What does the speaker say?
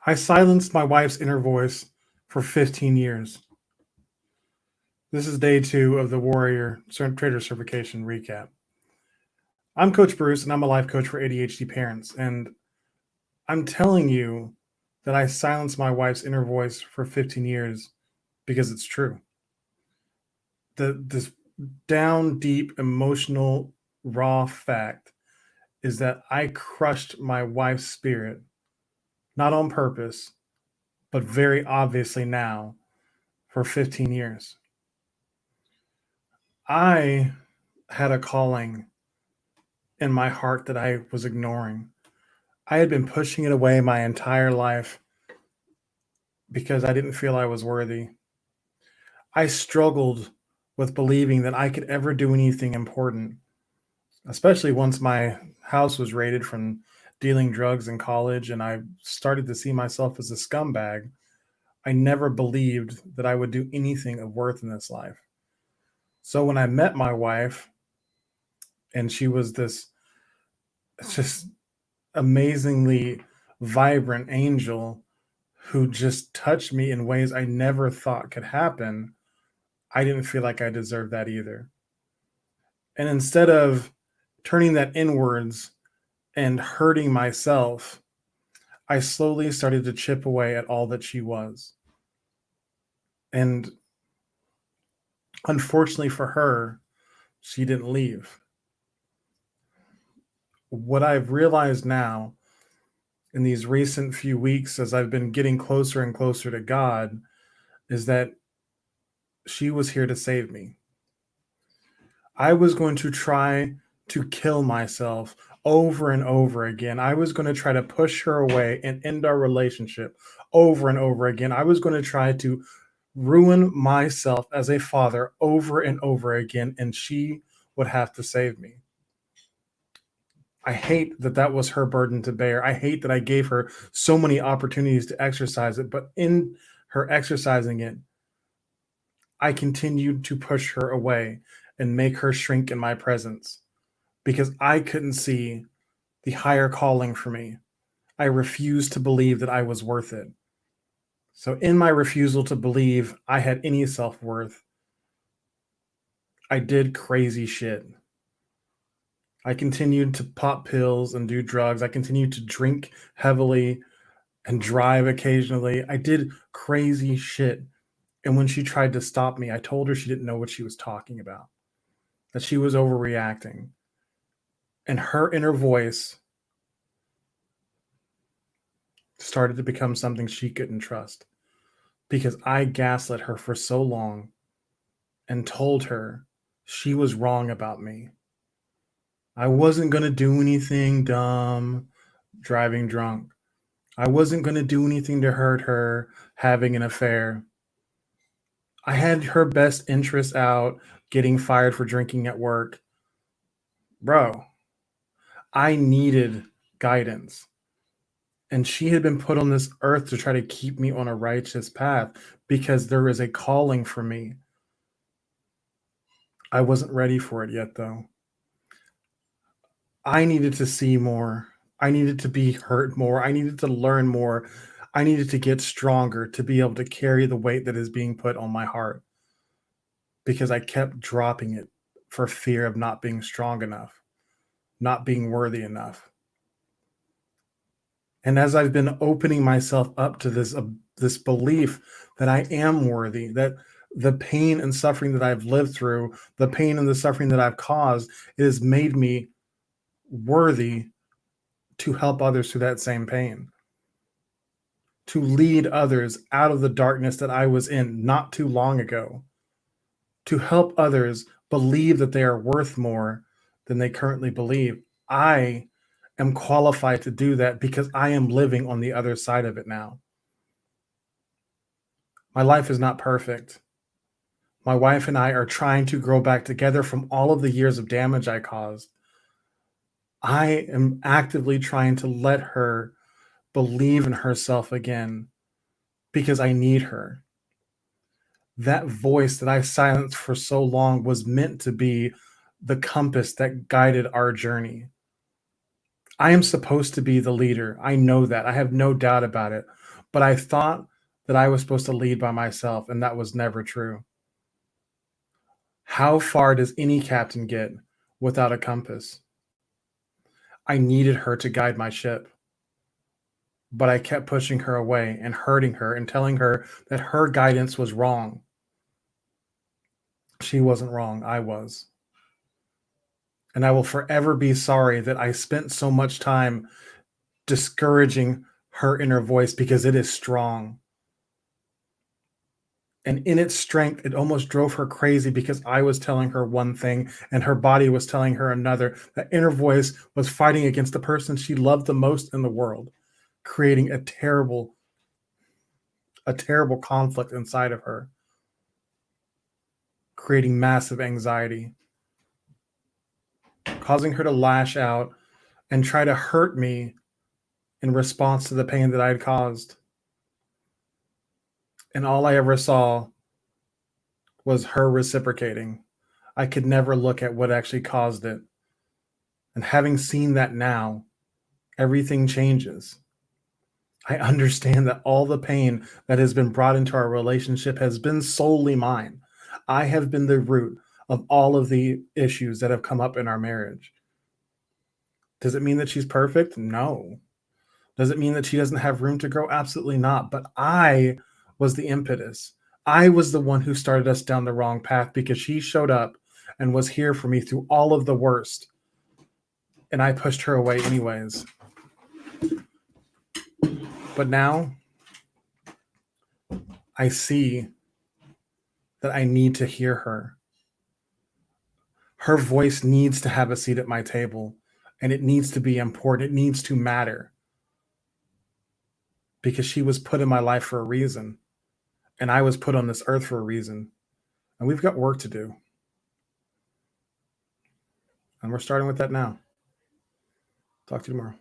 I silenced my wife's inner voice for 15 years. This is day 2 of the Warrior Trader Certification recap. I'm Coach Bruce, and I'm a life coach for ADHD parents. And I'm telling you that I silenced my wife's inner voice for 15 years because it's true. This down deep, emotional, raw fact is that I crushed my wife's spirit, not on purpose, but very obviously now for 15 years. I had a calling in my heart that I was ignoring. I had been pushing it away my entire life because I didn't feel I was worthy. I struggled with believing that I could ever do anything important, especially once my house was raided from dealing drugs in college and I started to see myself as a scumbag. I never believed that I would do anything of worth in this life. So when I met my wife, and she was this just amazingly vibrant angel who just touched me in ways I never thought could happen, I didn't feel like I deserved that either. And instead of turning that inwards and hurting myself, I slowly started to chip away at all that she was. And unfortunately for her, she didn't leave. What I've realized now in these recent few weeks, as I've been getting closer and closer to God, is that she was here to save me. I was going to try to kill myself over and over again. I was going to try to push her away and end our relationship over and over again. I was going to try to ruin myself as a father over and over again, and she would have to save me. I hate that that was her burden to bear. I hate that I gave her so many opportunities to exercise it, but in her exercising it, I continued to push her away and make her shrink in my presence because I couldn't see the higher calling for me. I refused to believe that I was worth it. So, in my refusal to believe I had any self worth, I did crazy shit. I continued to pop pills and do drugs. I continued to drink heavily and drive occasionally. I did crazy shit. And when she tried to stop me, I told her she didn't know what she was talking about, that she was overreacting. And her inner voice started to become something she couldn't trust because I gaslit her for so long and told her she was wrong about me. I wasn't going to do anything dumb driving drunk. I wasn't going to do anything to hurt her having an affair. I had her best interests out getting fired for drinking at work. Bro, I needed guidance. And she had been put on this earth to try to keep me on a righteous path because there is a calling for me. I wasn't ready for it yet, though. I needed to see more. I needed to be hurt more. I needed to learn more. I needed to get stronger to be able to carry the weight that is being put on my heart because I kept dropping it for fear of not being strong enough, not being worthy enough. And as I've been opening myself up to this belief that I am worthy, that the pain and suffering that I've lived through, the pain and the suffering that I've caused, it has made me worthy to help others through that same pain, to lead others out of the darkness that I was in not too long ago, to help others believe that they are worth more than they currently believe. I am qualified to do that because I am living on the other side of it now. My life is not perfect. My wife and I are trying to grow back together from all of the years of damage I caused. I am actively trying to let her believe in herself again because I need her. That voice that I silenced for so long was meant to be the compass that guided our journey. I am supposed to be the leader. I know that. I have no doubt about it. But I thought that I was supposed to lead by myself, and that was never true. How far does any captain get without a compass? I needed her to guide my ship, but I kept pushing her away and hurting her and telling her that her guidance was wrong. She wasn't wrong, I was. And I will forever be sorry that I spent so much time discouraging her inner voice, because it is strong. And in its strength, it almost drove her crazy, because I was telling her one thing and her body was telling her another. That inner voice was fighting against the person she loved the most in the world, creating a terrible conflict inside of her, creating massive anxiety, causing her to lash out and try to hurt me in response to the pain that I had caused. And all I ever saw was her reciprocating. I could never look at what actually caused it. And having seen that now, everything changes. I understand that all the pain that has been brought into our relationship has been solely mine. I have been the root of all of the issues that have come up in our marriage. Does it mean that she's perfect? No. Does it mean that she doesn't have room to grow? Absolutely not. But I was the impetus. I was the one who started us down the wrong path, because she showed up and was here for me through all of the worst. And I pushed her away anyways. But now I see that I need to hear her. Her voice needs to have a seat at my table, and it needs to be important. It needs to matter, because she was put in my life for a reason, and I was put on this earth for a reason. And we've got work to do. And we're starting with that now. Talk to you tomorrow.